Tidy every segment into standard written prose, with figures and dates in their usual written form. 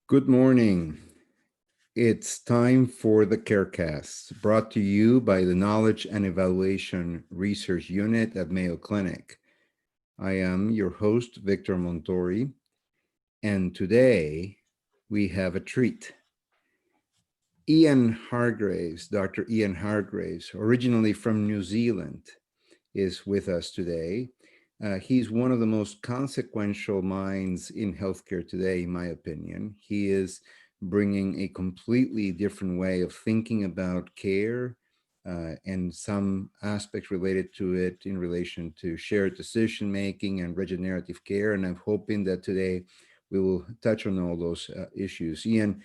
Good morning. It's time for the KER Cast, brought to you by the Knowledge and Evaluation Research Unit at Mayo Clinic. I am your host, Victor Montori, and today we have a treat. Dr. Ian Hargraves, originally from New Zealand, is with us today. He's one of the most consequential minds in healthcare today, in my opinion. He is bringing a completely different way of thinking about care and some aspects related to it in relation to shared decision-making and regenerative care. And I'm hoping that today we will touch on all those issues. Ian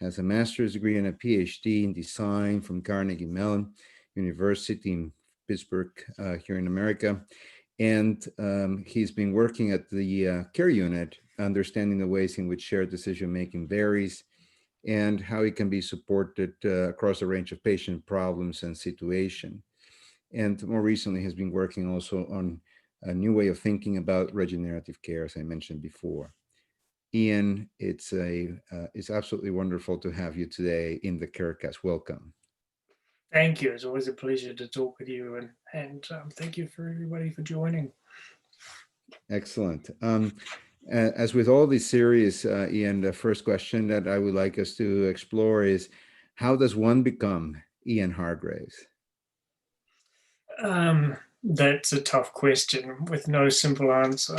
has a master's degree and a PhD in design from Carnegie Mellon University in Pittsburgh here in America. And he's been working at the care unit, understanding the ways in which shared decision-making varies and how it can be supported across a range of patient problems and situation. And more recently has been working also on a new way of thinking about regenerative care, as I mentioned before. Ian, it's absolutely wonderful to have you today in the KER Cast. Welcome. Thank you. It's always a pleasure to talk with you, and thank you for everybody for joining. Excellent. As with all these series, Ian, the first question that I would like us to explore is, how does one become Ian Hargraves? That's a tough question with no simple answer.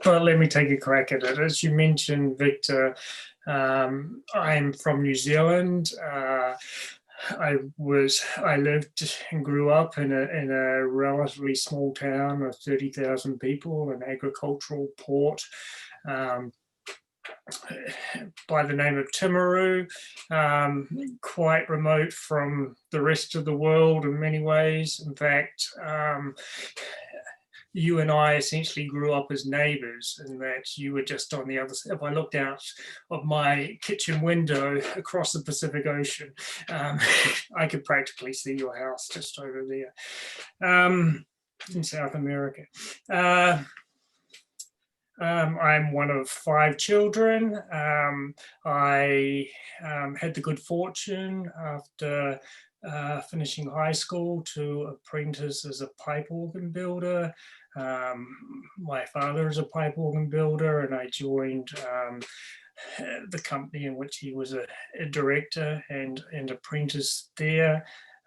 But let me take a crack at it. As you mentioned, Victor, I'm from New Zealand. I lived and grew up in a relatively small town of 30,000 people, an agricultural port by the name of Timaru, quite remote from the rest of the world in many ways. In fact, you and I essentially grew up as neighbors, in that you were just on the other side. If I looked out of my kitchen window across the Pacific Ocean, I could practically see your house just over there in South America. I'm one of 5 children. I had the good fortune after finishing high school to apprentice as a pipe organ builder. My father is a pipe organ builder, and I joined the company in which he was a director and apprentice there.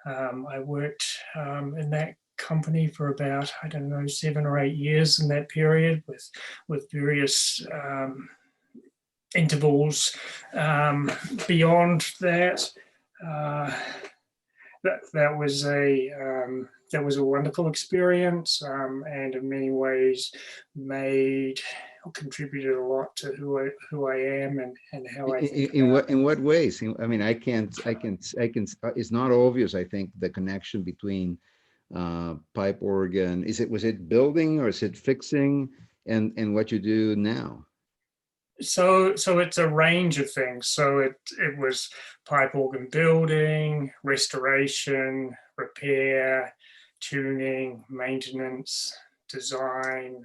I worked in that company for about, 7 or 8 years in that period, with various intervals beyond that. That was a wonderful experience, and in many ways contributed a lot to who I am and how I think. In what ways? I mean, I can. It's not obvious. I think the connection between pipe organ, was it building or is it fixing, and what you do now? So it's a range of things. So it was pipe organ building, restoration, repair, tuning, maintenance, design,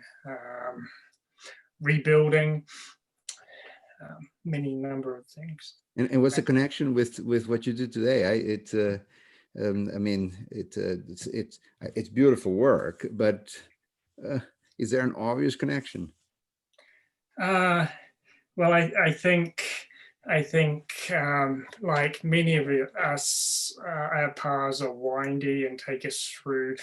rebuilding, many number of things. And what's the connection with what you do today? I mean, it's beautiful work, but is there an obvious connection? Well, I think like many of us, our paths are windy and take us through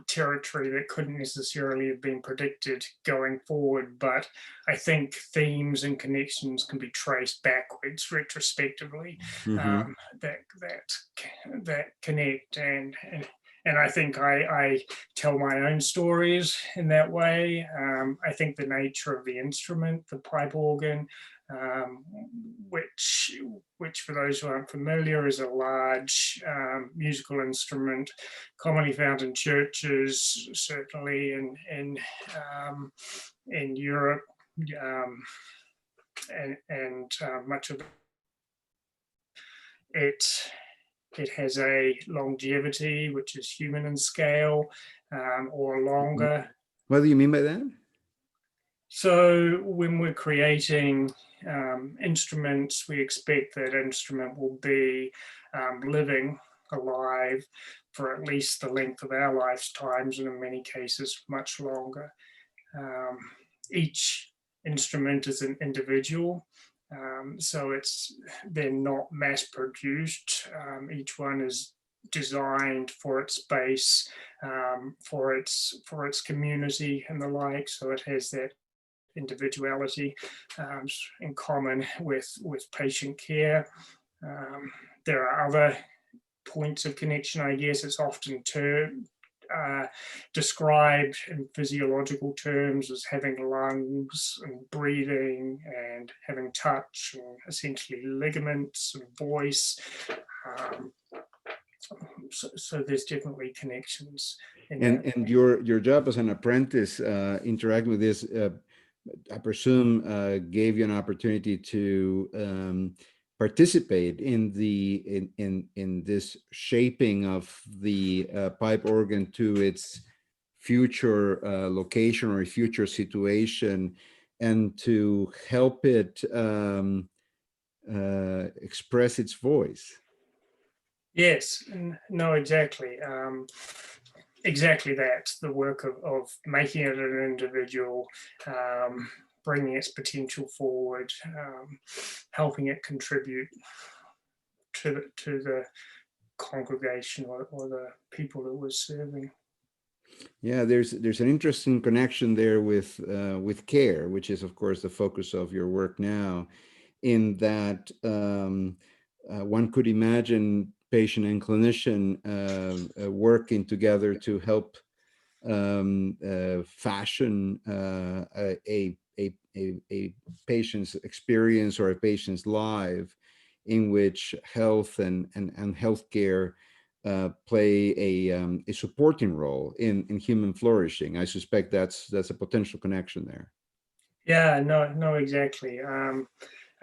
territory that couldn't necessarily have been predicted going forward. But I think themes and connections can be traced backwards retrospectively, that connect and I think I tell my own stories in that way. I think the nature of the instrument, the pipe organ, which for those who aren't familiar is a large musical instrument commonly found in churches, certainly in Europe, and much of it. It has a longevity, which is human in scale, or longer. What do you mean by that? So when we're creating instruments, we expect that instrument will be living, alive, for at least the length of our lifetimes, and in many cases much longer. Um, each instrument is an individual, so they're not mass produced. Each one is designed for its space, for its community and the like. So it has that individuality in common with patient care. Um, there are other points of connection, I guess. It's often described in physiological terms as having lungs and breathing and having touch and essentially ligaments and voice. Um, so there's definitely connections in that. And your job as an apprentice, interact with this, I presume, gave you an opportunity to participate in this shaping of the pipe organ to its future location or future situation, and to help it express its voice. Yes, no, exactly. Exactly that. The work of making it an individual, bringing its potential forward, helping it contribute to the congregation or the people that we're serving. Yeah, there's an interesting connection there with care, which is of course the focus of your work now, in that one could imagine patient and clinician working together to help fashion a patient's experience or a patient's life, in which health and healthcare play a supporting role in human flourishing. I suspect that's a potential connection there. Yeah, no, exactly.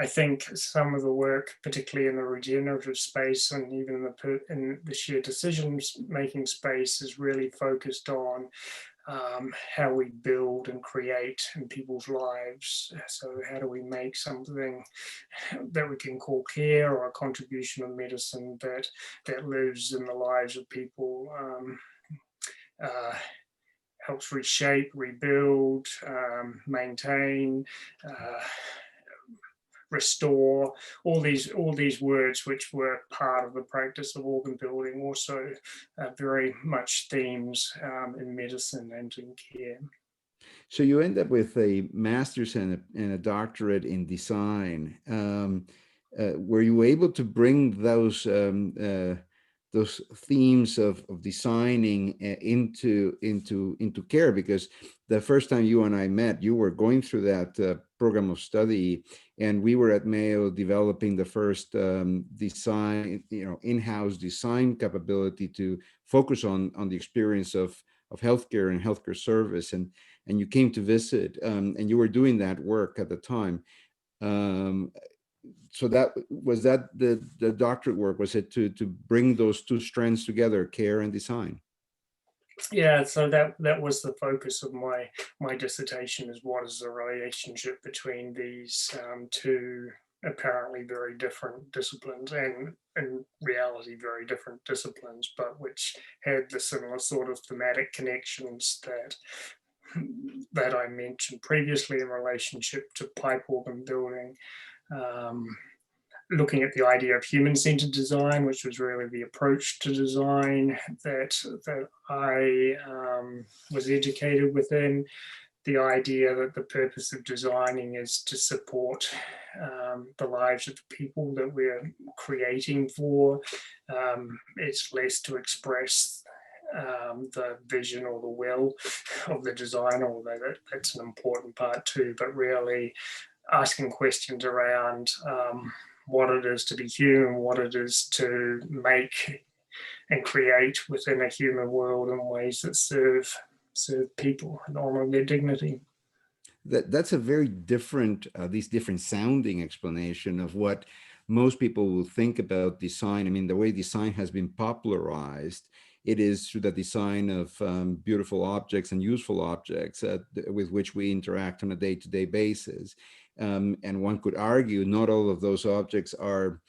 I think some of the work, particularly in the regenerative space and even in the shared decisions making space, is really focused on how we build and create in people's lives. So how do we make something that we can call care or a contribution of medicine that lives in the lives of people, uh, helps reshape, rebuild, maintain, uh, restore, all these words which were part of the practice of organ building, also very much themes in medicine and in care. So you end up with a master's and a doctorate in design. Were you able to bring those themes of designing into care? Because the first time you and I met, you were going through that program of study, and we were at Mayo developing the first design, in-house design capability to focus on the experience of healthcare and healthcare service. And you came to visit, and you were doing that work at the time. Um, so that the doctorate work, was it to bring those two strands together, care and design? Yeah, so that was the focus of my dissertation, is what is the relationship between these two apparently very different disciplines, and in reality very different disciplines, but which had the similar sort of thematic connections that I mentioned previously in relationship to pipe organ building. Um, Looking at the idea of human-centered design, which was really the approach to design that I was educated within. The idea that the purpose of designing is to support the lives of the people that we're creating for. It's less to express the vision or the will of the designer, although that's an important part too, but really asking questions around what it is to be human, what it is to make and create within a human world in ways that serve people and honor their dignity. That's a very different, these different sounding explanation of what most people will think about design. I mean, the way design has been popularized it is through the design of beautiful objects and useful objects with which we interact on a day-to-day basis. And one could argue not all of those objects are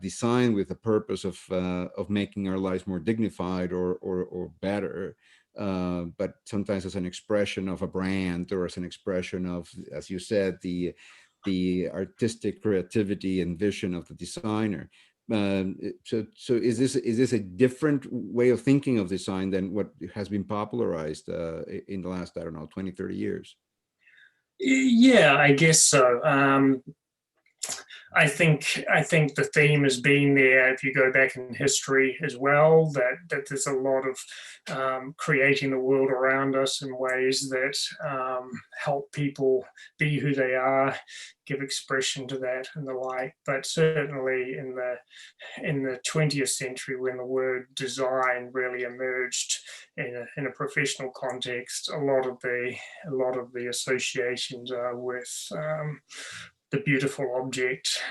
designed with the purpose of making our lives more dignified or better, but sometimes as an expression of a brand, or as an expression of, as you said, the artistic creativity and vision of the designer. So is this a different way of thinking of design than what has been popularized in the last, I don't know, 20, 30 years? Yeah, I guess so. I think the theme has been there, if you go back in history as well, that there's a lot of creating the world around us in ways that help people be who they are, give expression to that and the like. But certainly in the 20th century, when the word design really emerged in a professional context, a lot of the associations are with the beautiful object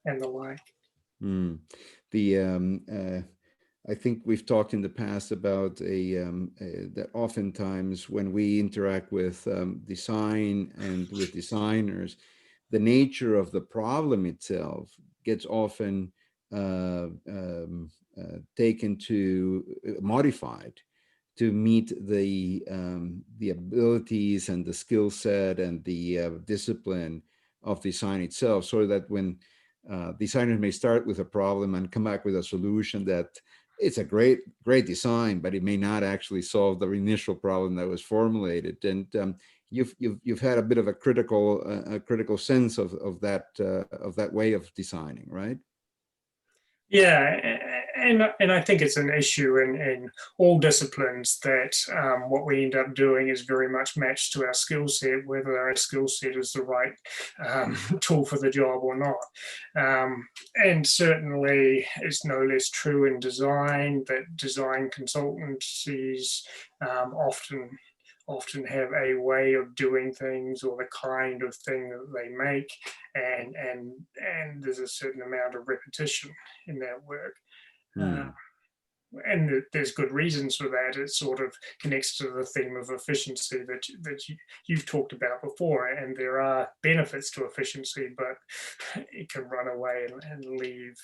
and the like. Mm. I think we've talked in the past about that oftentimes when we interact with design and with designers, the nature of the problem itself gets often taken to modified to meet the abilities and the skill set and the discipline of design itself, so that when designers may start with a problem and come back with a solution that it's a great design, but it may not actually solve the initial problem that was formulated. And you've had a bit of a critical sense of that way of designing, right? Yeah, and I think it's an issue in all disciplines that what we end up doing is very much matched to our skill set, whether our skill set is the right tool for the job or not. And certainly it's no less true in design that design consultancies often have a way of doing things, or the kind of thing that they make, and there's a certain amount of repetition in that work. And there's good reasons for that. It sort of connects to the theme of efficiency that you've talked about before, and there are benefits to efficiency, but it can run away and leave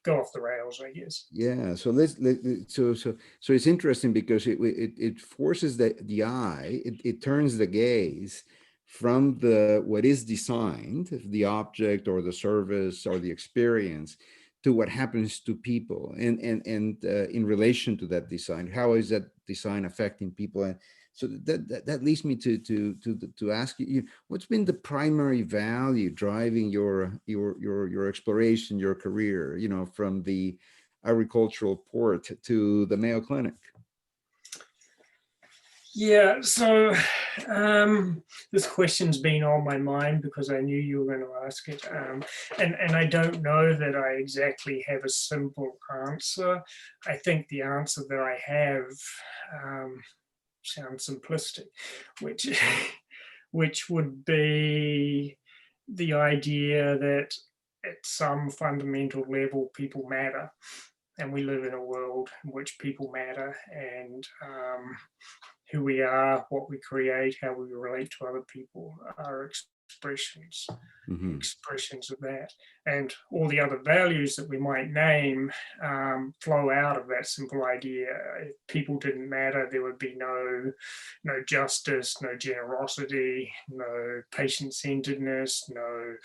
go off the rails, I guess. Yeah, so so it's interesting because it forces the eye, it turns the gaze from what is designed, the object or the service or the experience, to what happens to people, and in relation to that design, how is that design affecting people? And so that leads me to ask you, what's been the primary value driving your exploration, your career, from the agricultural port to the Mayo Clinic? Yeah, so this question's been on my mind because I knew you were going to ask it. And I don't know that I exactly have a simple answer. I think the answer that I have sounds simplistic, which would be the idea that at some fundamental level, people matter. And we live in a world in which people matter, and who we are, what we create, how we relate to other people are expressions of that. And all the other values that we might name flow out of that simple idea. If people didn't matter, there would be no justice, no generosity, no patient-centeredness, no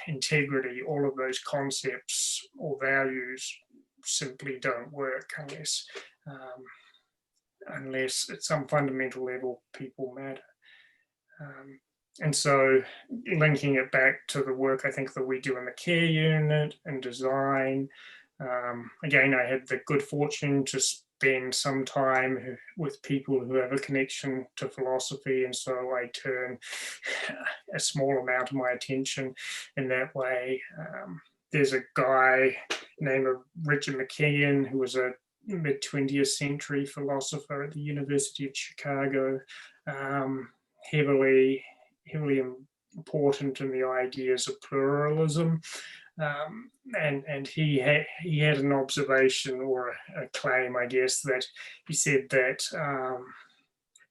integrity. All of those concepts or values simply don't work unless at some fundamental level people matter. And so linking it back to the work I think that we do in the care unit and design, again, I had the good fortune to spend some time with people who have a connection to philosophy, and so I turn a small amount of my attention in that way. There's a guy named Richard McKeon, who was a mid-20th century philosopher at the University of Chicago, heavily important in the ideas of pluralism, And he had an observation or a claim, I guess, that he said that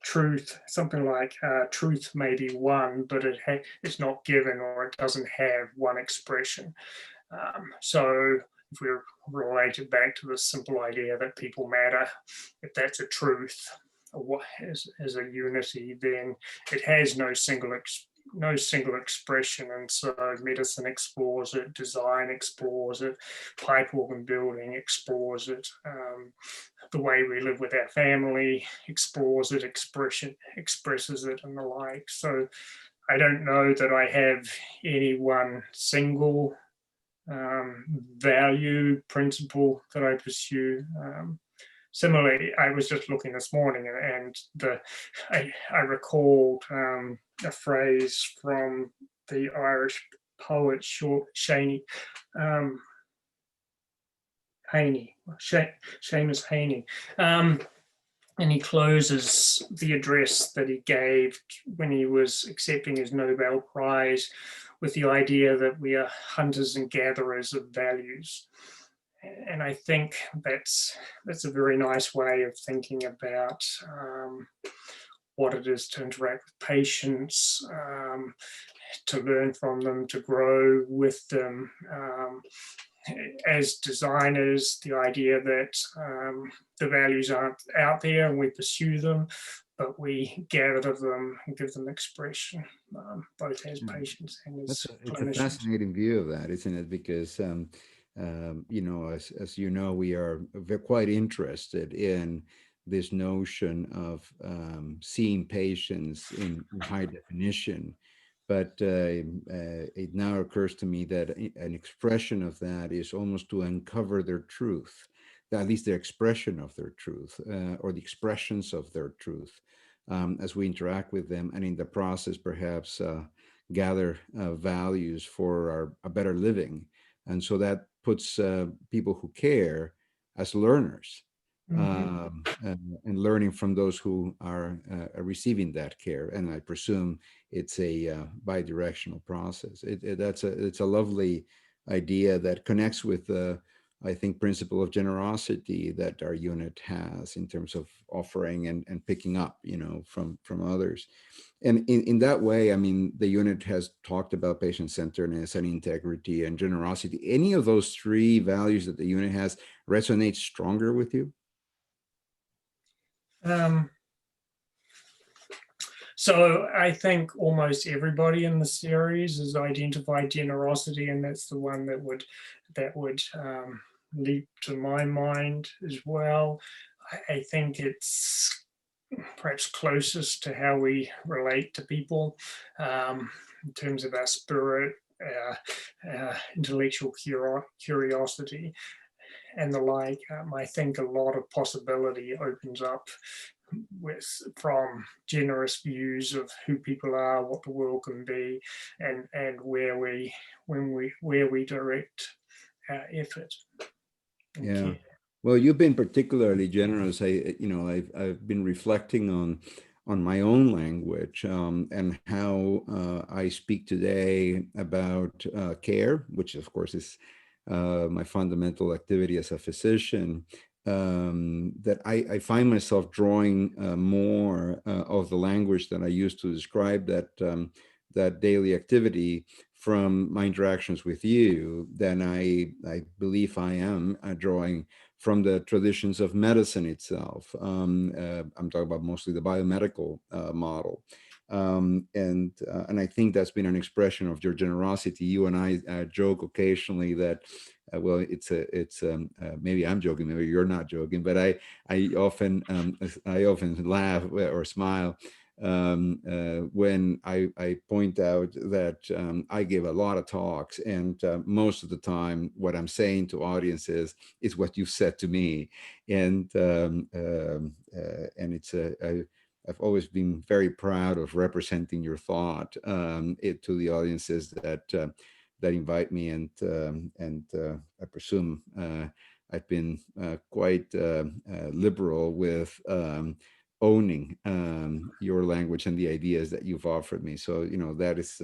truth, something like truth may be one, but it's not given, or it doesn't have one expression. So if we relate it back to the simple idea that people matter, if that's a truth, or as a unity, then it has no single expression. And so medicine explores it, design explores it, pipe organ building explores it, the way we live with our family explores it, expresses it, and the like. So I don't know that I have any one single value principle that I pursue. Similarly, I was just looking this morning, and I recalled a phrase from the Irish poet Seamus Heaney. And he closes the address that he gave when he was accepting his Nobel Prize with the idea that we are hunters and gatherers of values. And I think that's a very nice way of thinking about what it is to interact with patients, to learn from them, to grow with them. As designers, the idea that the values aren't out there and we pursue them, but we gather them and give them expression, both as patients and as It's a clinicians. fascinating view of that, isn't it? Because, you know, as you know, we're quite interested in this notion of seeing patients in high definition. But it now occurs to me that an expression of that is almost to uncover their truth, at least the expression of their truth, or the expressions of their truth, as we interact with them, and in the process, perhaps gather values for a better living. And so that puts people who care as learners. And learning from those who are receiving that care, and I presume it's a bi-directional process. It's a lovely idea that connects with the, I think, principle of generosity that our unit has in terms of offering and picking up, you know, from others. And in that way, I mean, the unit has talked about patient-centeredness and integrity and generosity. Any of those three values that the unit has resonate stronger with you? So I think almost everybody in the series has identified generosity, and that's the one that would leap to my mind as well. I think it's perhaps closest to how we relate to people in terms of our spirit, intellectual curiosity, and the like. I think a lot of possibility opens up from generous views of who people are, what the world can be, and where we direct our effort. Yeah. Care. Well, you've been particularly generous. I've been reflecting on my own language and how I speak today about care, which of course is my fundamental activity as a physician. That I find myself drawing more of the language that I use to describe that daily activity from my interactions with you than I believe I am drawing from the traditions of medicine itself. I'm talking about mostly the biomedical model. And I think that's been an expression of your generosity. You and I joke occasionally that, well, maybe I'm joking, maybe you're not joking, but I often laugh or smile when I point out that I give a lot of talks, and most of the time what I'm saying to audiences is what you've said to me, and I've always been very proud of representing your thought to the audiences that invite me, and I presume I've been quite liberal with owning your language and the ideas that you've offered me. So, you know, that is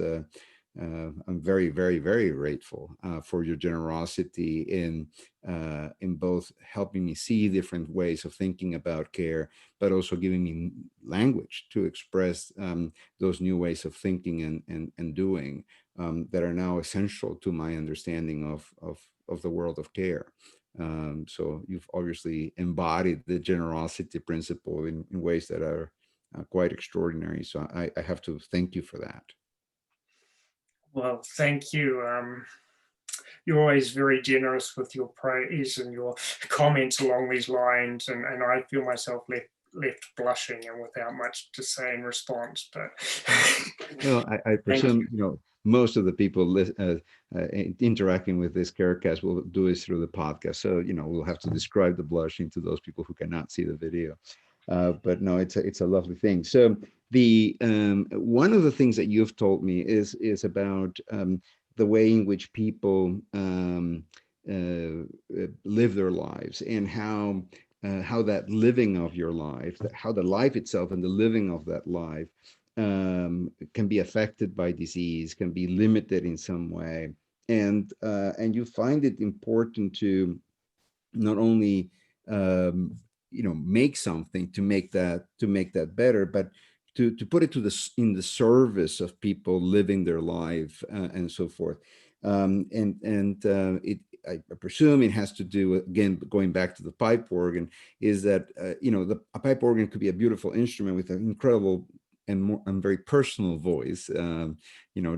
I'm very, very, very grateful for your generosity in both helping me see different ways of thinking about care, but also giving me language to express those new ways of thinking and doing that are now essential to my understanding of the world of care. So you've obviously embodied the generosity principle in ways that are quite extraordinary. So I have to thank you for that. Well, thank you. You're always very generous with your praise and your comments along these lines, and I feel myself left blushing and without much to say in response. But Well, I thank presume, you. most of the people interacting with this KER Cast will do this through the podcast. So, we'll have to describe the blushing to those people who cannot see the video. But no, it's a lovely thing. So the one of the things that you've told me is about the way in which people live their lives, and how that living of your life, how the life itself and the living of that life can be affected by disease, can be limited in some way, and you find it important to not only make something to make that better, but to put it in the service of people living their life, and so forth. I presume it has to do with, again, going back to the pipe organ, is that a pipe organ could be a beautiful instrument with an incredible and very personal voice,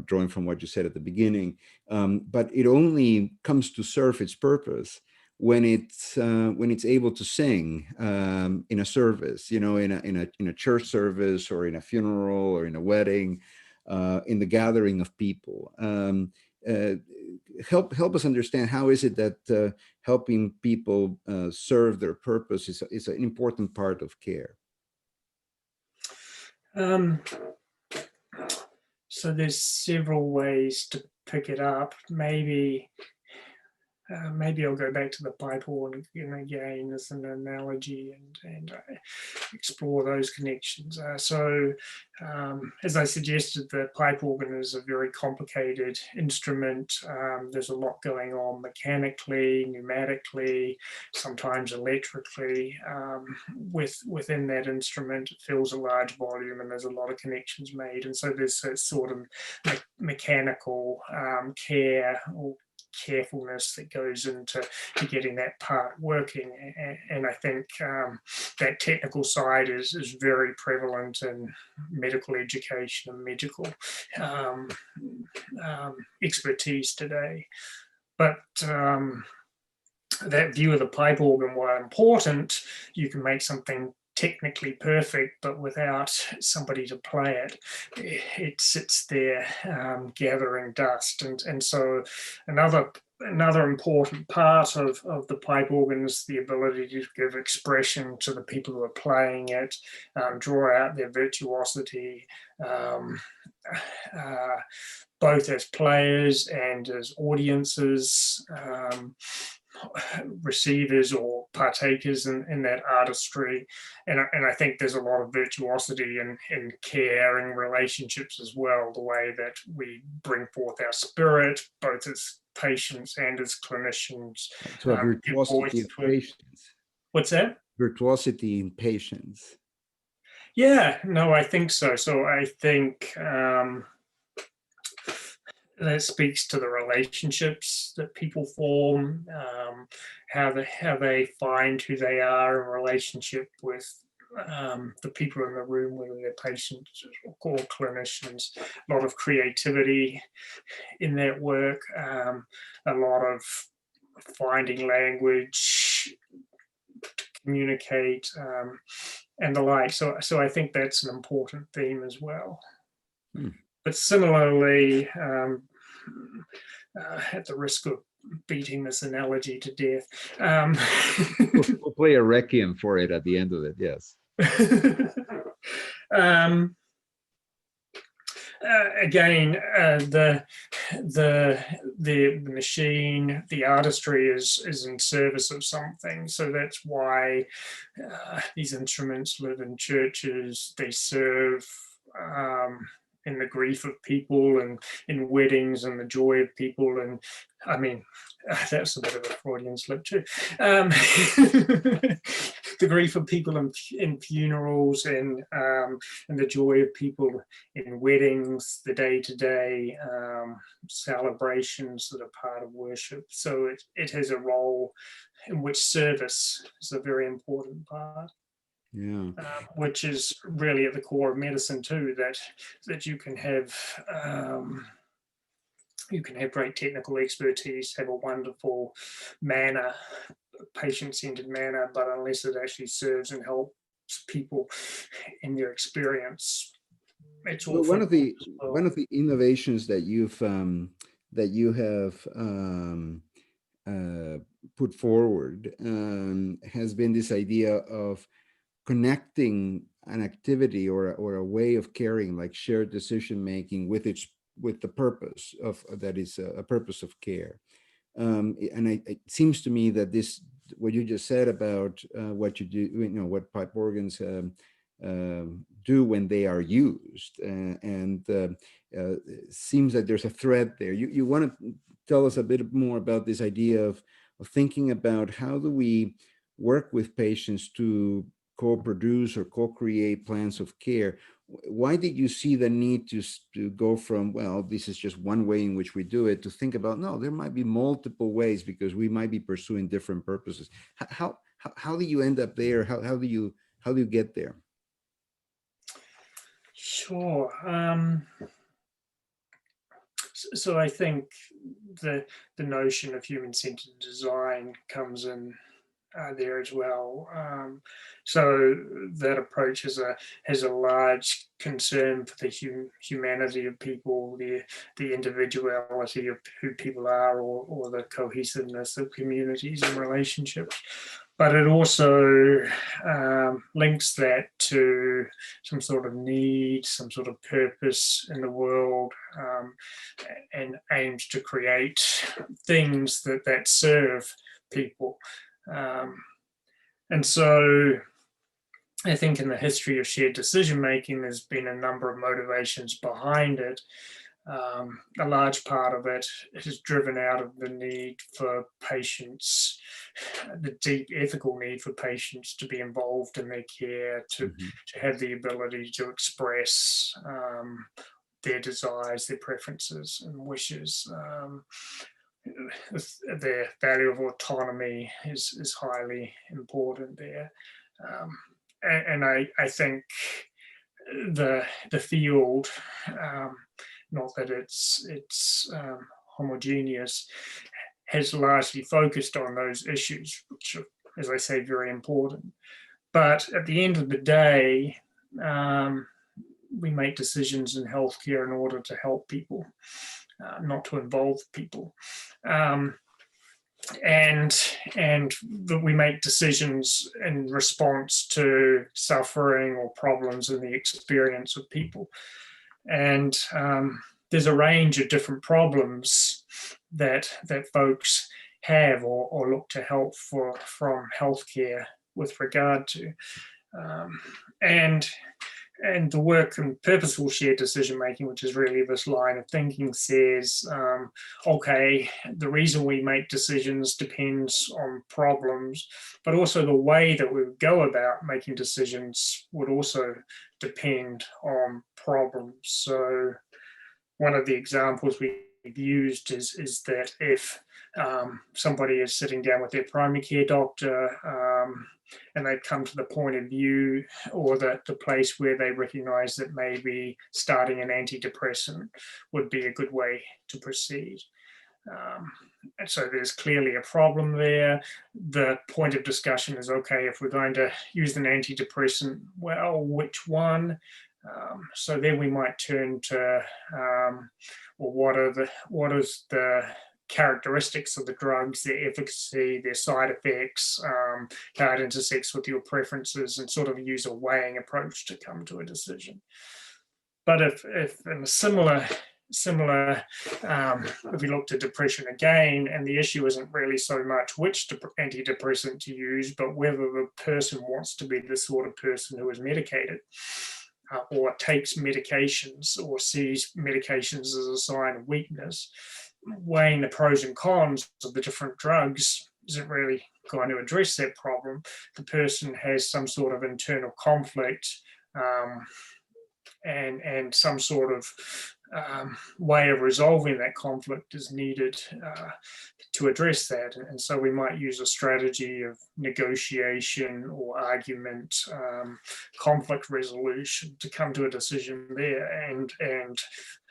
drawing from what you said at the beginning, but it only comes to serve its purpose when it's able to sing in a service, in a church service, or in a funeral, or in a wedding, in the gathering of people. Help us understand, how is it that helping people serve their purpose is an important part of care? So there's several ways to pick it up. Maybe I'll go back to the pipe organ again as an analogy, and explore those connections. As I suggested, the pipe organ is a very complicated instrument. There's a lot going on mechanically, pneumatically, sometimes electrically. Within that instrument, it fills a large volume, and there's a lot of connections made. And so there's a sort of mechanical care or carefulness that goes into getting that part working, and I think that technical side is very prevalent in medical education and medical expertise today. But that view of the pipe organ, while important, you can make something technically perfect, but without somebody to play it, it sits there gathering dust. And so another important part of the pipe organ is the ability to give expression to the people who are playing it, draw out their virtuosity, both as players and as audiences, receivers or partakers in that artistry. And I think there's a lot of virtuosity in caring relationships as well, the way that we bring forth our spirit, both as patients and as clinicians. So a virtuosity of patience. What's that? Virtuosity in patience. Yeah, no, I think so. So I think that speaks to the relationships that people form, how they find who they are in relationship with the people in the room, whether they're patients or clinicians. A lot of creativity in that work, a lot of finding language to communicate, and the like. So I think that's an important theme as well. But similarly, at the risk of beating this analogy to death, we'll play a requiem for it at the end of it. Yes. Again, the machine, the artistry is in service of something. So that's why these instruments live in churches. They serve in the grief of people, and in weddings, and the joy of people. And I mean, that's a bit of a Freudian slip too. The grief of people in funerals, and the joy of people in weddings, the day-to-day celebrations that are part of worship. So it has a role in which service is a very important part. Yeah. Which is really at the core of medicine too, that you can have great technical expertise, have a wonderful manner, patient-centered manner, but unless it actually serves and helps people in their experience, it's all Well, one of the well. innovations that you have put forward has been this idea of connecting an activity or a way of caring, like shared decision making, with the purpose of that is a purpose of care. And it seems to me that what you just said about what you do, what pipe organs do when they are used, and seems that there's a thread there. You want to tell us a bit more about this idea of thinking about how do we work with patients to co-produce or co-create plans of care. Why did you see the need to go from, well, this is just one way in which we do it, to think about, no, there might be multiple ways because we might be pursuing different purposes? How do you end up there? How do you get there? Sure. So I think the notion of human-centered design comes in there as well. So that approach has a large concern for the humanity of people, the individuality of who people are, or the cohesiveness of communities and relationships. But it also links that to some sort of need, some sort of purpose in the world, and aims to create things that serve people. And so I think in the history of shared decision making, there's been a number of motivations behind it. A large part of it is driven out of the need for patients, the deep ethical need for patients to be involved in their care, to have the ability to express their desires, their preferences and wishes. The value of autonomy is highly important there. And I think the field, not that it's homogeneous, has largely focused on those issues, which are, as I say, very important. But at the end of the day, we make decisions in healthcare in order to help people, not to involve people. And that we make decisions in response to suffering or problems in the experience of people. And there's a range of different problems that folks have or look to help from healthcare with regard to. And the work in purposeful shared decision making, which is really this line of thinking, says, okay, the reason we make decisions depends on problems, but also the way that we go about making decisions would also depend on problems. So one of the examples we've used is that if somebody is sitting down with their primary care doctor, and they've come to the point of view or the place where they recognize that maybe starting an antidepressant would be a good way to proceed. And so there's clearly a problem there. The point of discussion is, okay, if we're going to use an antidepressant, well, which one? So then we might turn to, well, what is the characteristics of the drugs, their efficacy, their side effects, how it intersects with your preferences, and sort of use a weighing approach to come to a decision. But if in a similar, if we look to depression again, and the issue isn't really so much which antidepressant to use, but whether the person wants to be the sort of person who is medicated. or takes medications or sees medications as a sign of weakness, weighing the pros and cons of the different drugs isn't really going to address that problem. The person has some sort of internal conflict, and some sort of way of resolving that conflict is needed to address that. And so we might use a strategy of negotiation or argument, conflict resolution to come to a decision there. And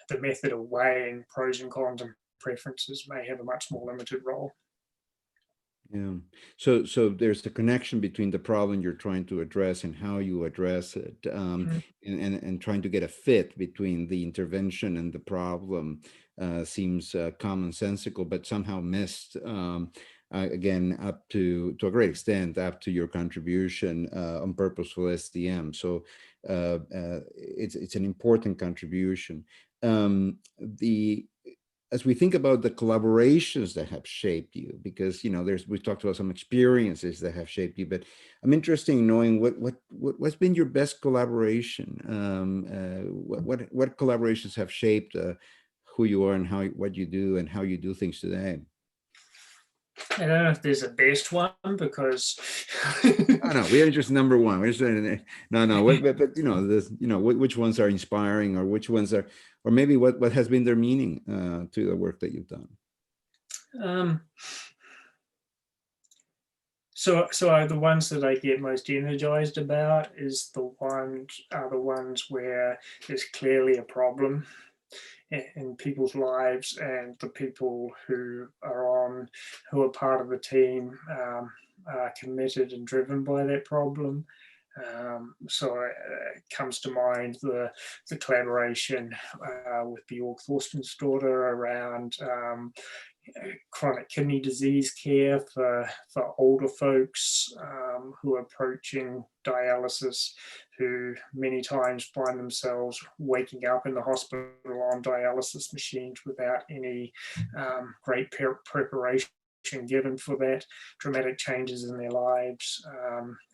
the method of weighing pros and cons and preferences may have a much more limited role. Yeah. So there's the connection between the problem you're trying to address and how you address it, and trying to get a fit between the intervention and the problem seems commonsensical, but somehow missed. Again, up to a great extent, up to your contribution on Purposeful SDM. So it's an important contribution. As we think about the collaborations that have shaped you, because we talked about some experiences that have shaped you, but I'm interested in knowing what's been your best collaboration. What collaborations have shaped who you are and what you do and how you do things today? I don't know if there's a best one, because Oh, no, we are just number one. We're just no. But which ones are inspiring, or which ones are, or maybe what has been their meaning to the work that you've done. So the ones that I get most energized about is the ones where there's clearly a problem in people's lives, and the people who are part of the team are committed and driven by that problem. So it comes to mind the collaboration with Bjork Thorsten's daughter around chronic kidney disease care for older folks who are approaching dialysis, who many times find themselves waking up in the hospital on dialysis machines without any great preparation given for that, dramatic changes in their lives,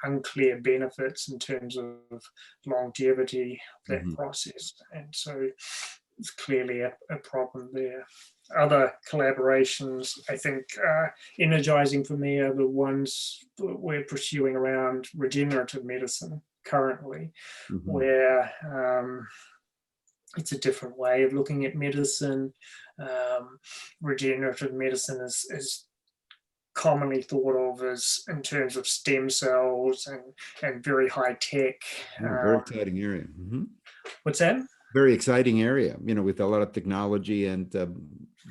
unclear benefits in terms of longevity of that process. And so it's clearly a problem there. Other collaborations, I think, energizing for me are the ones that we're pursuing around regenerative medicine currently, where it's a different way of looking at medicine. Regenerative medicine is commonly thought of as in terms of stem cells and very high tech. Very exciting area. What's that? Very exciting area, with a lot of technology and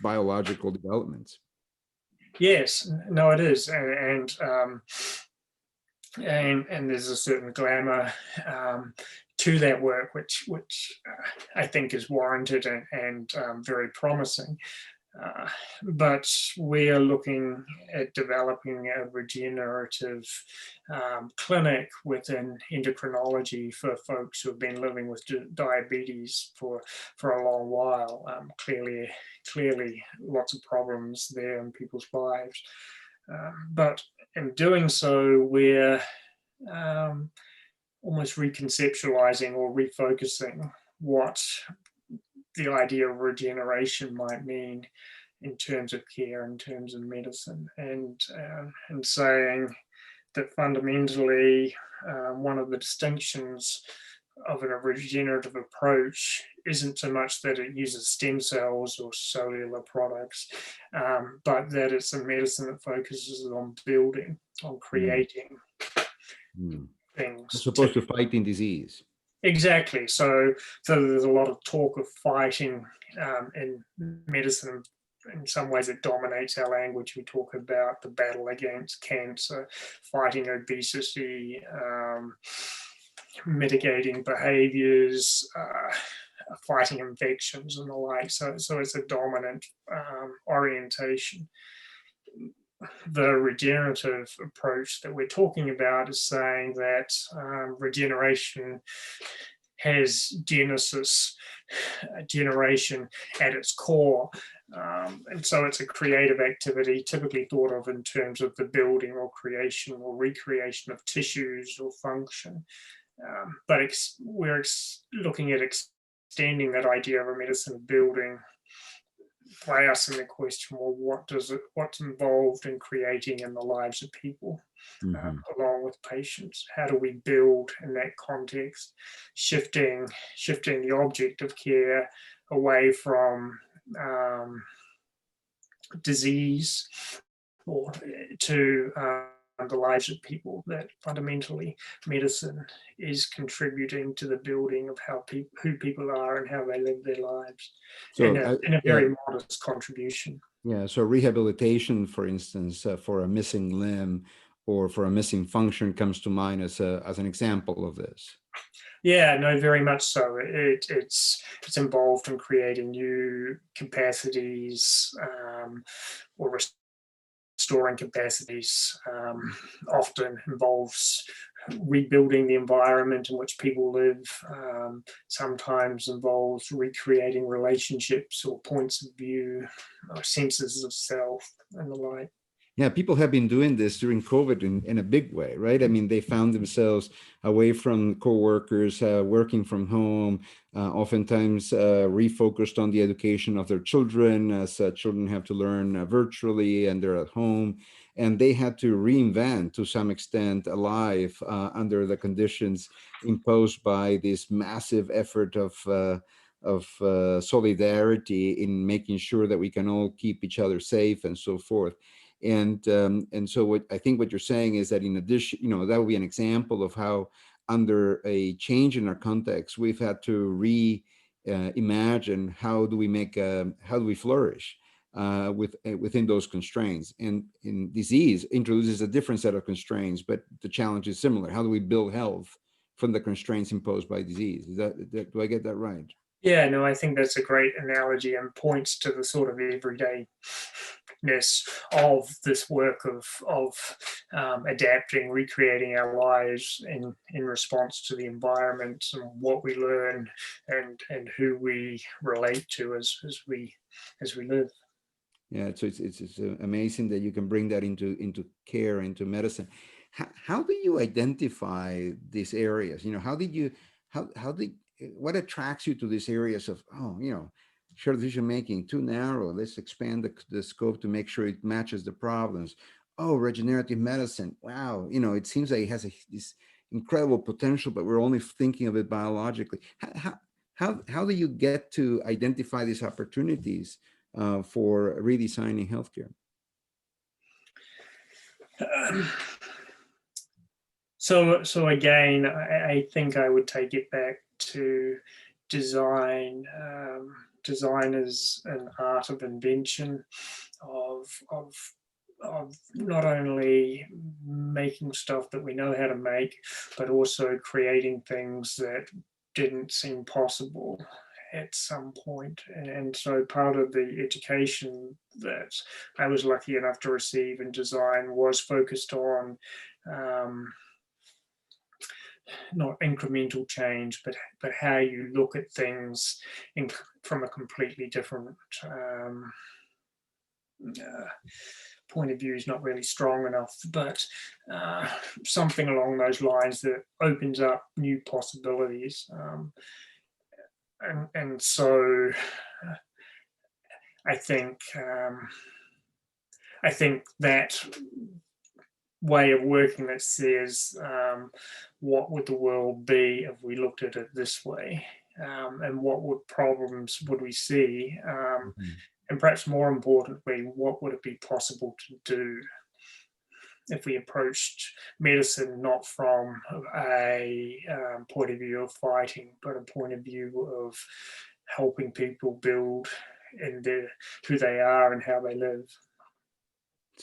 biological developments. Yes, no, it is, and there's a certain glamour to that work, which I think is warranted and very promising. But we are looking at developing a regenerative clinic within endocrinology for folks who have been living with diabetes for a long while. Clearly lots of problems there in people's lives. But in doing so, we're almost reconceptualizing or refocusing what the idea of regeneration might mean in terms of care, in terms of medicine, and saying that fundamentally one of the distinctions of a regenerative approach isn't so much that it uses stem cells or cellular products, but that it's a medicine that focuses on building, on creating things. As opposed to fighting disease. Exactly. So there's a lot of talk of fighting in medicine. In some ways, it dominates our language. We talk about the battle against cancer, fighting obesity, mitigating behaviors, fighting infections and the like. So it's a dominant orientation. The regenerative approach that we're talking about is saying that regeneration has generation at its core. And so it's a creative activity typically thought of in terms of the building or creation or recreation of tissues or function. but we're looking at extending that idea of a medicine of building by asking the question, well, what's involved in creating in the lives of people, along with patients? How do we build in that context, shifting the object of care away from disease or to the lives of people, that fundamentally medicine is contributing to the building of who people are and how they live their lives, So in a very modest contribution. yeah, so rehabilitation, for instance, for a missing limb or for a missing function comes to mind as an example of this. Yeah, no, very much so. It's involved in creating new capacities, or restoring capacities. Often involves rebuilding the environment in which people live. Sometimes involves recreating relationships or points of view, or senses of self, and the like. Yeah, people have been doing this during COVID in a big way, right? I mean, they found themselves away from coworkers, working from home, oftentimes refocused on the education of their children, as children have to learn virtually and they're at home. And they had to reinvent, to some extent, a life under the conditions imposed by this massive effort of solidarity in making sure that we can all keep each other safe and so forth. And so what I think what you're saying is that in addition, that would be an example of how under a change in our context, we've had to imagine how do we flourish within those constraints. And in disease introduces a different set of constraints, but the challenge is similar. How do we build health from the constraints imposed by disease? Do I get that right? Yeah, no, I think that's a great analogy and points to the sort of everydayness of this work of adapting, recreating our lives in response to the environment and what we learn and who we relate to as we live. Yeah, so it's amazing that you can bring that into care, into medicine. How do you identify these areas? How did what attracts you to these areas of, shared decision making too narrow? Let's expand the scope to make sure it matches the problems. Oh, regenerative medicine. Wow, it seems like it has this incredible potential, but we're only thinking of it biologically. How do you get to identify these opportunities for redesigning healthcare? So again, I think I would take it back to design. Design is an art of invention, of not only making stuff that we know how to make, but also creating things that didn't seem possible at some point. And so part of the education that I was lucky enough to receive in design was focused on not incremental change, but how you look at things from a completely different point of view is not really strong enough, but something along those lines that opens up new possibilities. And so I think that way of working that says, what would the world be if we looked at it this way, and what problems would we see, and perhaps more importantly, what would it be possible to do if we approached medicine not from a point of view of fighting, but a point of view of helping people build in who they are and how they live.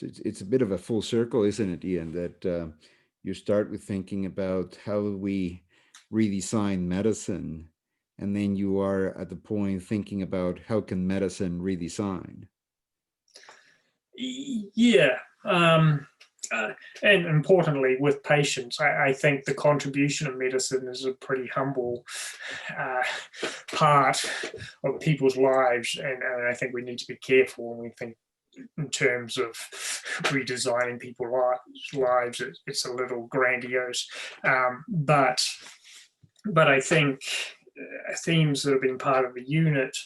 It's a bit of a full circle, isn't it, Ian? That you start with thinking about how we redesign medicine, and then you are at the point thinking about how can medicine redesign. Yeah. And importantly, with patients, I think the contribution of medicine is a pretty humble part of people's lives. And I think we need to be careful when we think in terms of redesigning people's lives. It's a little grandiose. But but I think themes that have been part of the unit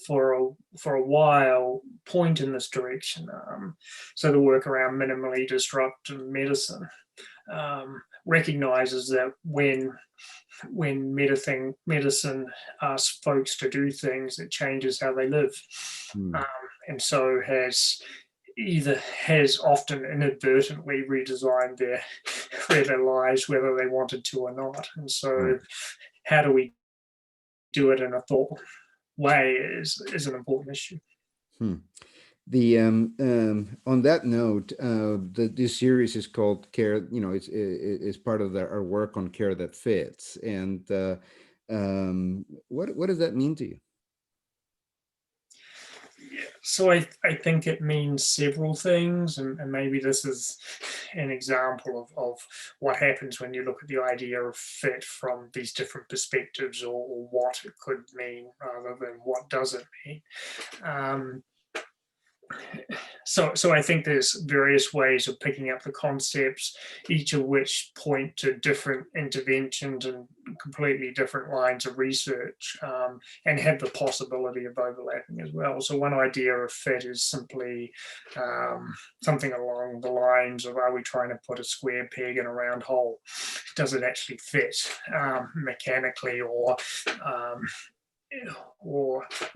for a while point in this direction. So the work around minimally disruptive medicine recognizes that when medicine asks folks to do things, it changes how they live, and so has often inadvertently redesigned their lives, whether they wanted to or not. And so, how do we do it in a thoughtful way is an important issue. The on that note, this series is called Care. You know, it's part of our work on Care That Fits. And what does that mean to you? So I think it means several things, and maybe this is an example of what happens when you look at the idea of fit from these different perspectives, or what it could mean rather than what does it mean. So I think there's various ways of picking up the concepts, each of which point to different interventions and completely different lines of research, and have the possibility of overlapping as well. So one idea of fit is simply something along the lines of, are we trying to put a square peg in a round hole? Does it actually fit mechanically, or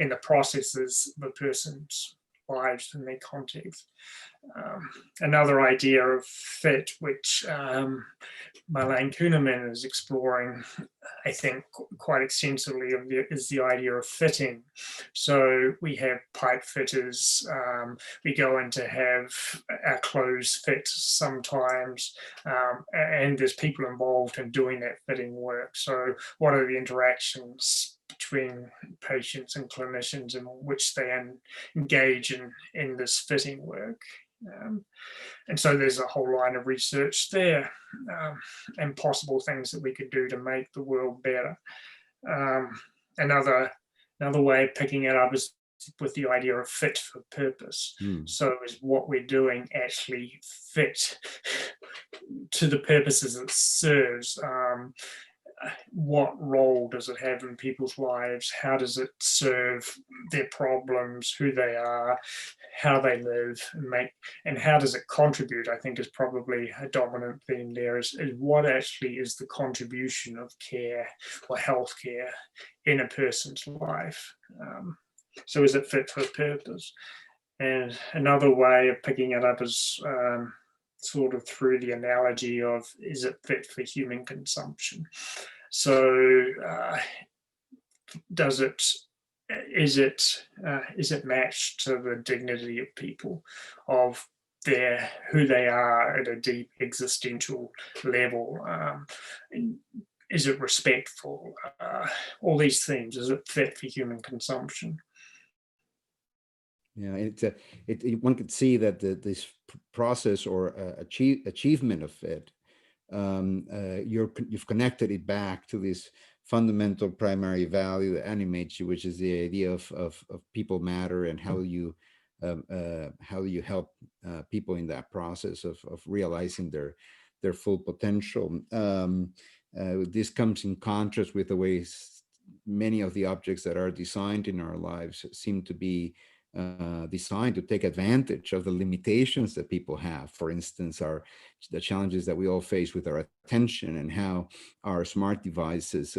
in the processes of a person's lives and their context? Another idea of fit, which Marlene Kuhneman is exploring, I think, quite extensively, is the idea of fitting. So we have pipe fitters, we go in to have our clothes fit sometimes, and there's people involved in doing that fitting work. So what are the interactions between patients and clinicians in which they engage in this fitting work? And so there's a whole line of research there, and possible things that we could do to make the world better. Another way of picking it up is with the idea of fit for purpose. So is what we're doing actually fit to the purposes it serves? What role does it have in people's lives? How does it serve their problems, who they are, how they live, and how does it contribute? I think is probably a dominant theme there, is what actually is the contribution of care or healthcare in a person's life. So is it fit for purpose? And another way of picking it up is sort of through the analogy of, is it fit for human consumption? So is it matched to the dignity of people, of who they are at a deep existential level? Is it respectful? All these things. Is it fit for human consumption? Yeah, one could see that this process or achievement of fit, you've connected it back to this fundamental primary value that animates you, which is the idea of people matter, and how you help people in that process of realizing their full potential. This comes in contrast with the ways many of the objects that are designed in our lives seem to be designed to take advantage of the limitations that people have. For instance, the challenges that we all face with our attention, and how our smart devices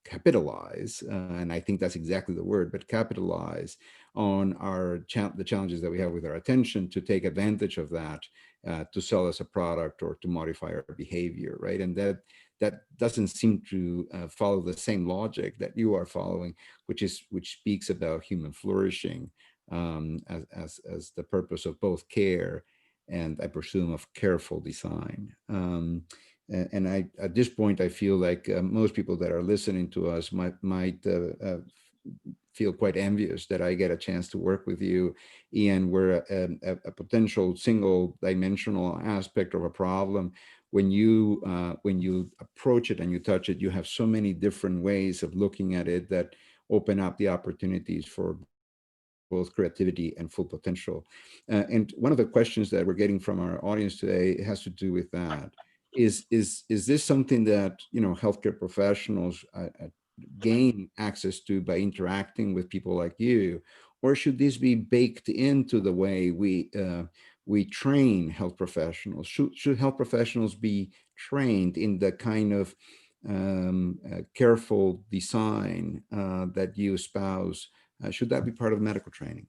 capitalize, and I think that's exactly the word, but capitalize on the challenges that we have with our attention, to take advantage of that, to sell us a product or to modify our behavior, right? And that doesn't seem to follow the same logic that you are following, which speaks about human flourishing as the purpose of both care and, I presume, of careful design. And at this point, I feel like most people that are listening to us might feel quite envious that I get a chance to work with you, Ian, where a potential single dimensional aspect of a problem, when you approach it and you touch it, you have so many different ways of looking at it that open up the opportunities for both creativity and full potential. And one of the questions that we're getting from our audience today has to do with that. is this something that, healthcare professionals gain access to by interacting with people like you, or should this be baked into the way we train health professionals? Should health professionals be trained in the kind of careful design that you espouse? Should that be part of medical training?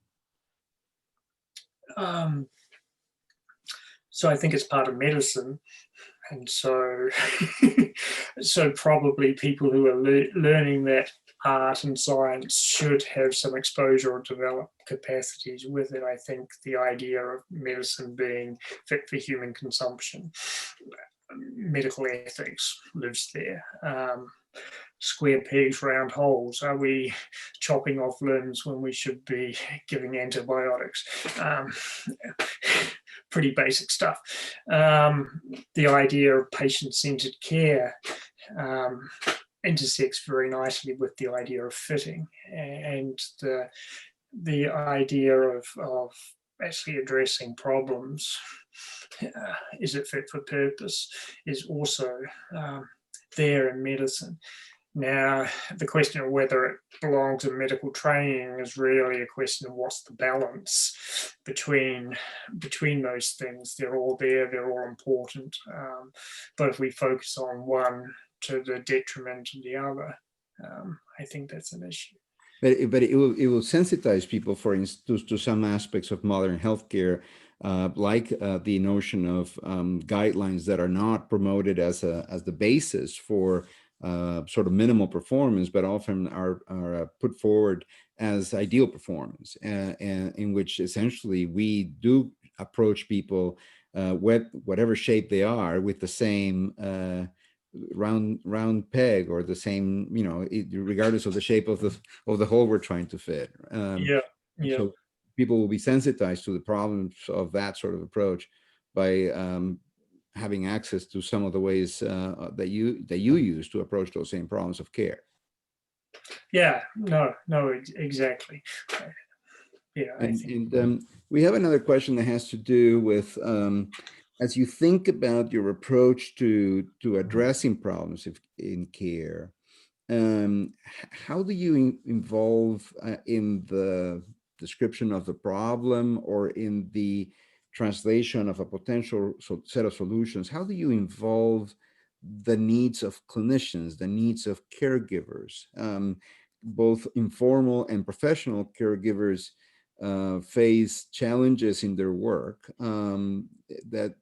So I think it's part of medicine. And so, so probably people who are learning that art and science should have some exposure or develop capacities with it. I think the idea of medicine being fit for human consumption, medical ethics lives there. Square pegs, round holes. Are we chopping off limbs when we should be giving antibiotics? Pretty basic stuff. The idea of patient-centered care intersects very nicely with the idea of fitting, and the idea of actually addressing problems. Is it fit for purpose? Is also there in medicine. Now, the question of whether it belongs in medical training is really a question of what's the balance between those things. They're all there, they're all important. But if we focus on one to the detriment of the other, I think that's an issue. But it will sensitize people, for instance, to some aspects of modern healthcare, like the notion of guidelines that are not promoted as the basis for sort of minimal performance, but often are put forward as ideal performance, and in which essentially we do approach people, whatever shape they are, with the same round peg, or the same, regardless of the shape of the hole we're trying to fit. Yeah. So people will be sensitized to the problems of that sort of approach by having access to some of the ways that you use to approach those same problems of care. Yeah, no, exactly. Yeah, and we have another question that has to do with, as you think about your approach to addressing problems in care, how do you involve in the description of the problem, or in the translation of a potential set of solutions? How do you involve the needs of clinicians, the needs of caregivers? Both informal and professional caregivers face challenges in their work that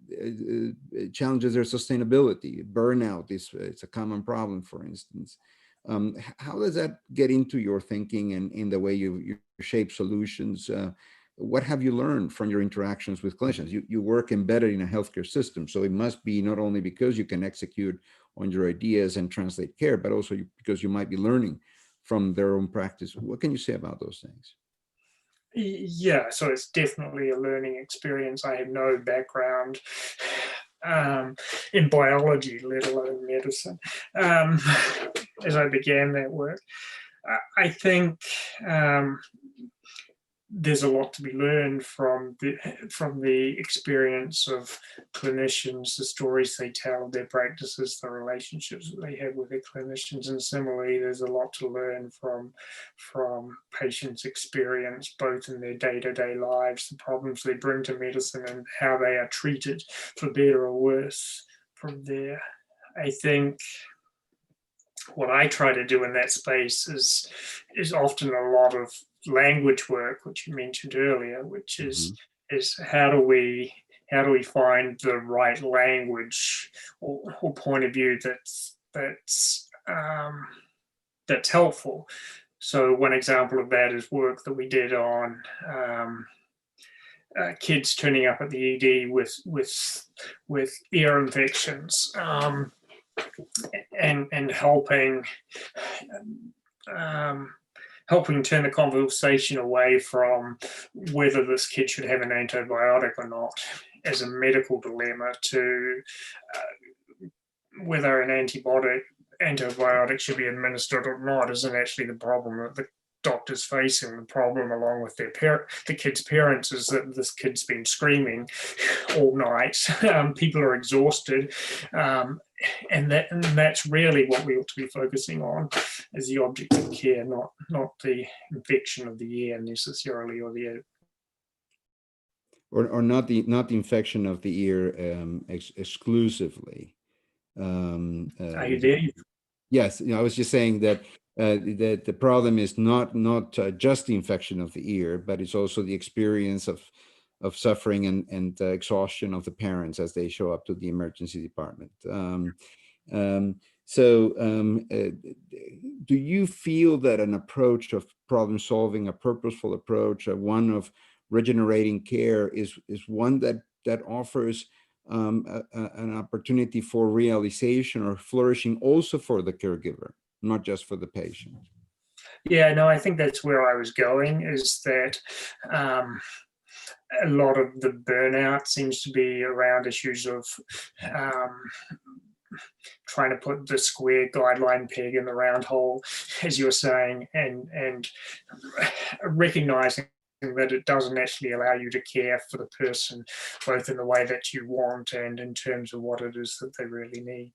challenges their sustainability. Burnout it's a common problem, for instance. How does that get into your thinking and in the way you shape solutions? What have you learned from your interactions with clinicians? You work embedded in a healthcare system, so it must be not only because you can execute on your ideas and translate care, but also because you might be learning from their own practice. What can you say about those things? Yeah, so it's definitely a learning experience. I have no background in biology, let alone medicine, as I began that work. I think there's a lot to be learned from the experience of clinicians, the stories they tell, their practices, the relationships that they have with their clinicians, and similarly, there's a lot to learn from patients' experience, both in their day-to-day lives, the problems they bring to medicine, and how they are treated, for better or worse, from there. I think what I try to do in that space is often a lot of language work, which you mentioned earlier, which is how do we find the right language or point of view that's helpful. So one example of that is work that we did on kids turning up at the ED with ear infections. And helping turn the conversation away from whether this kid should have an antibiotic or not as a medical dilemma to whether an antibiotic should be administered or not isn't actually the problem. doctors facing. The problem, along with the kids' parents, is that this kid's been screaming all night. People are exhausted, and that's really what we ought to be focusing on as the object of care, not the infection of the ear necessarily, or the or not the infection of the ear exclusively. Are you there? Yes, I was just saying that that the problem is not just the infection of the ear, but it's also the experience of suffering and exhaustion of the parents as they show up to the emergency department. Do you feel that an approach of problem solving, a purposeful approach, one of regenerating care, is one that offers an opportunity for realization or flourishing also for the caregiver, not just for the patient? Yeah, no, I think that's where I was going, is that a lot of the burnout seems to be around issues of trying to put the square guideline peg in the round hole, as you were saying, and recognizing that it doesn't actually allow you to care for the person, both in the way that you want and in terms of what it is that they really need.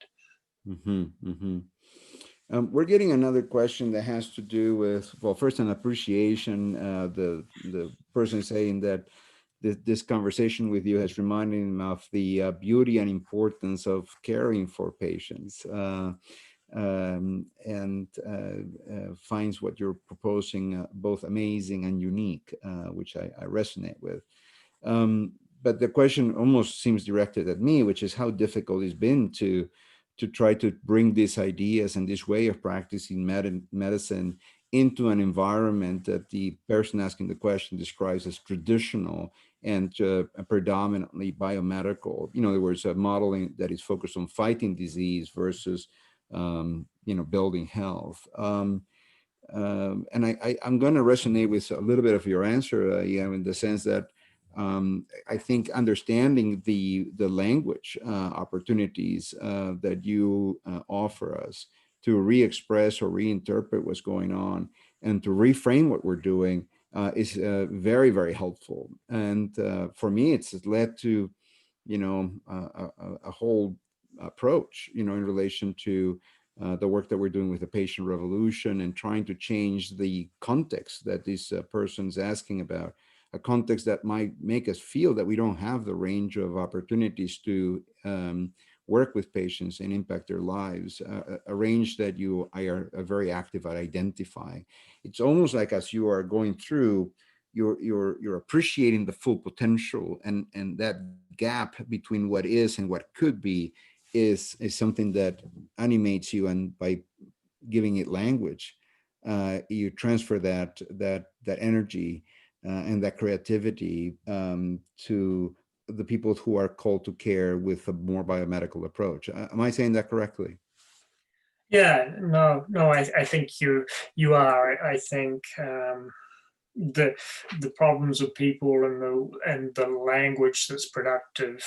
We're getting another question that has to do with, well, first an appreciation. The person saying that this conversation with you has reminded him of the beauty and importance of caring for patients, and finds what you're proposing both amazing and unique, which I resonate with. But the question almost seems directed at me, which is how difficult it's been to try to bring these ideas and this way of practicing medicine into an environment that the person asking the question describes as traditional and predominantly biomedical. In other words, a modeling that is focused on fighting disease versus, building health. And I'm going to resonate with a little bit of your answer, in the sense that I think understanding the language opportunities that you offer us to re-express or reinterpret what's going on and to reframe what we're doing is very, very helpful. And for me, it's led to, a whole approach, in relation to the work that we're doing with the patient revolution and trying to change the context that this person's asking about, a context that might make us feel that we don't have the range of opportunities to work with patients and impact their lives, a range that you are very active at identifying. It's almost like as you are going through, you're appreciating the full potential, and that gap between what is and what could be is something that animates you, and by giving it language, you transfer that energy and that creativity to the people who are called to care with a more biomedical approach. Am I saying that correctly? Yeah, no, I think you are. I think the problems of people and the language that's productive,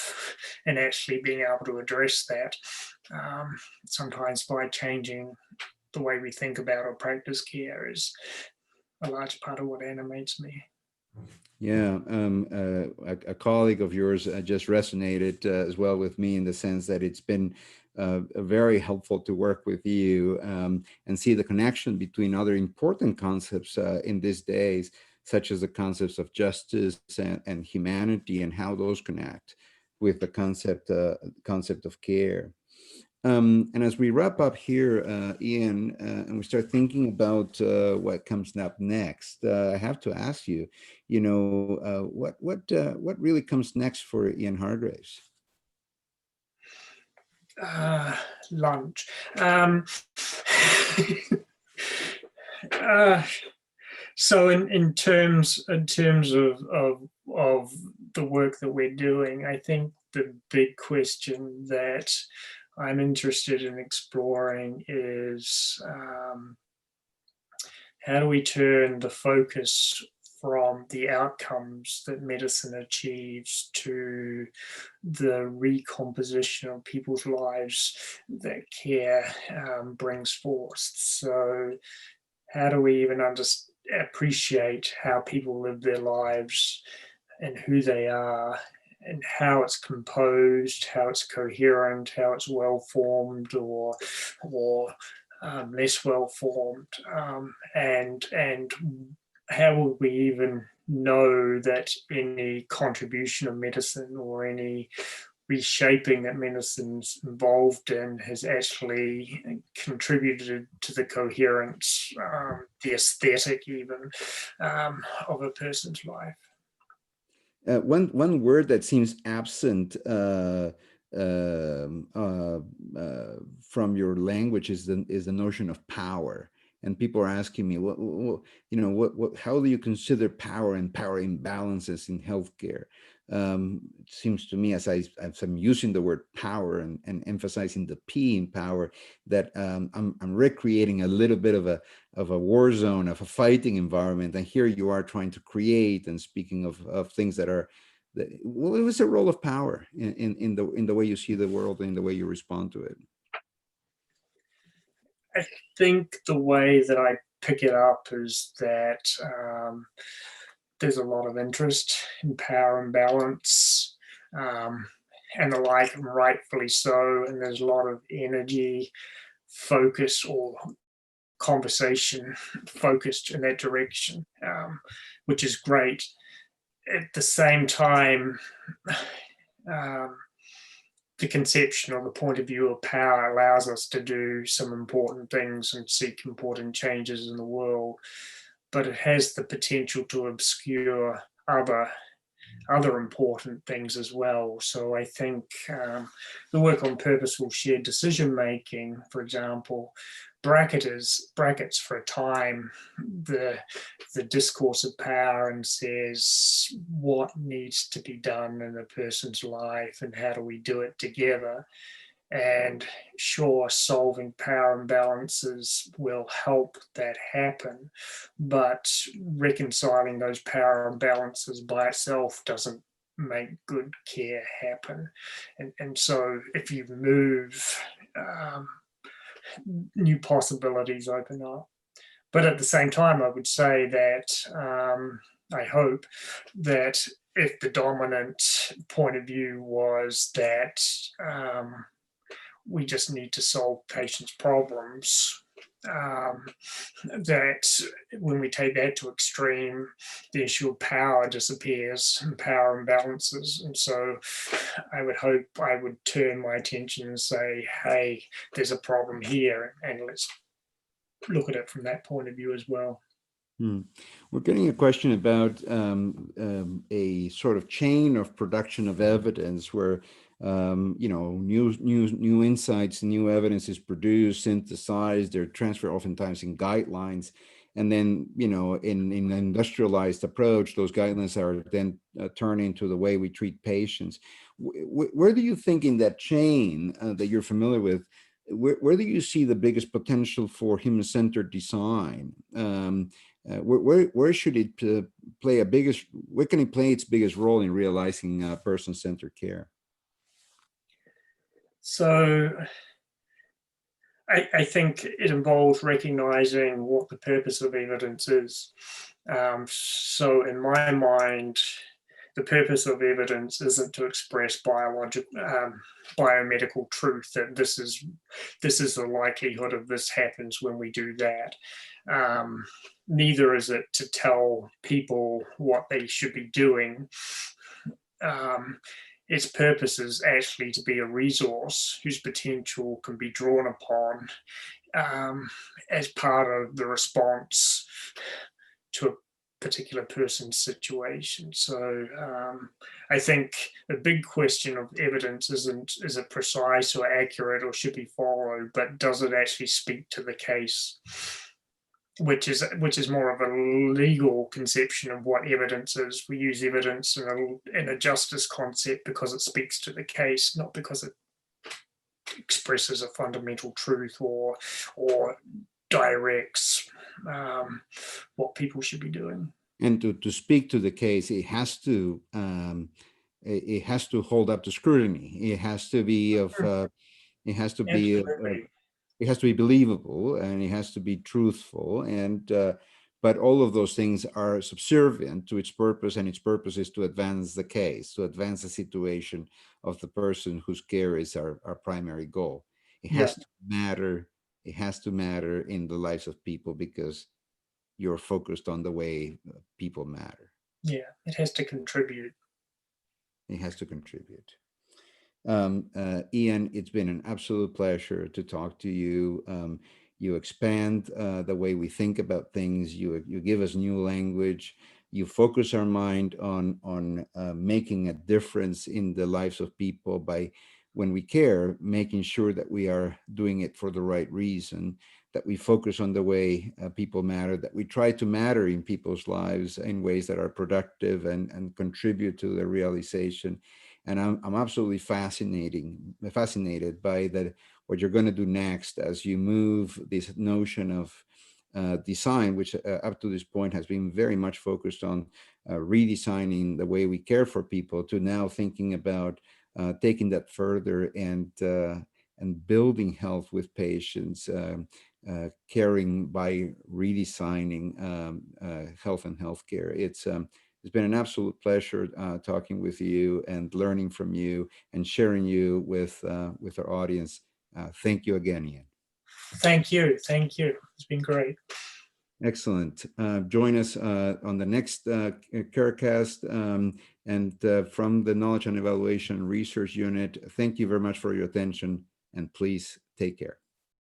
and actually being able to address that, sometimes by changing the way we think about or practice care, is a large part of what animates me. Yeah, a colleague of yours just resonated as well with me, in the sense that it's been very helpful to work with you and see the connection between other important concepts in these days, such as the concepts of justice and humanity, and how those connect with the concept of care. And as we wrap up here, Ian, and we start thinking about what comes up next, I have to ask you, what really comes next for Ian Hargraves? Lunch. So in terms of the work that we're doing, I think the big question that I'm interested in exploring is how do we turn the focus from the outcomes that medicine achieves to the recomposition of people's lives that care brings forth. So how do we even appreciate how people live their lives and who they are and how it's composed, how it's coherent, how it's well formed or less well formed, and how will we even know that any contribution of medicine or any reshaping that medicine's involved in has actually contributed to the coherence, the aesthetic even, of a person's life. One word that seems absent um, uh, from your language is the notion of power. And people are asking me, how do you consider power and power imbalances in healthcare? It seems to me, as I'm using the word power and emphasizing the P in power, that I'm recreating a little bit of a war zone, of a fighting environment. And here you are trying to create, and speaking of things that are, what was the role of power in the way you see the world and the way you respond to it? I think the way that I pick it up is that there's a lot of interest in power and balance, um, and the like, and rightfully so. And there's a lot of energy, focus, or conversation focused in that direction, which is great. At the same time, um, the conception or the point of view of power allows us to do some important things and seek important changes in the world, but it has the potential to obscure other important things as well. So I think the work on purposeful shared decision making, for example, brackets for a time the discourse of power and says what needs to be done in a person's life and how do we do it together. And sure, solving power imbalances will help that happen, but reconciling those power imbalances by itself doesn't make good care happen. And so if you move, new possibilities open up. But at the same time, I would say that I hope that if the dominant point of view was that we just need to solve patients' problems, that when we take that to extreme, the issue of power disappears and power imbalances. And so I would hope I would turn my attention and say, hey, there's a problem here, and let's look at it from that point of view as well. We're getting a question about a sort of chain of production of evidence where new insights, new evidence is produced, synthesized, they're transferred oftentimes in guidelines, and then in an industrialized approach, those guidelines are then turned into the way we treat patients. Where do you think in that chain that you're familiar with? Where do you see the biggest potential for human-centered design? Where should it play where can it play its biggest role in realizing person-centered care? So I think it involves recognizing what the purpose of evidence is. So in my mind, the purpose of evidence isn't to express biomedical truth that this is the likelihood of this happens when we do that. Neither is it to tell people what they should be doing. Its purpose is actually to be a resource whose potential can be drawn upon as part of the response to a particular person's situation. So I think the big question of evidence isn't is it precise or accurate or should be followed, but does it actually speak to the case? Which is more of a legal conception of what evidence is. We use evidence in a justice concept because it speaks to the case, not because it expresses a fundamental truth or directs what people should be doing. And to speak to the case, it has to hold up to scrutiny. It has to be it has to be Absolutely. it has to be believable, and it has to be truthful. And but all of those things are subservient to its purpose, and its purpose is to advance the case, to advance the situation of the person whose care is our primary goal. It Yeah, has to matter. It has to matter in the lives of people because you're focused on the way people matter. yeah, it has to contribute. It has to contribute. Ian, it's been an absolute pleasure to talk to you. You expand the way we think about things. You give us new language. You focus our mind on making a difference in the lives of people by, when we care, making sure that we are doing it for the right reason, that we focus on the way people matter, that we try to matter in people's lives in ways that are productive and contribute to the realization. And I'm absolutely fascinated by that, what you're going to do next as you move this notion of design, which up to this point has been very much focused on redesigning the way we care for people, to now thinking about taking that further and building health with patients, caring by redesigning health and healthcare. It's been an absolute pleasure talking with you and learning from you and sharing you with our audience. Thank you again, Ian. Thank you. Thank you. It's been great. Excellent. Join us on the next KER Cast, and from the Knowledge and Evaluation Research Unit. Thank you very much for your attention, and please take care.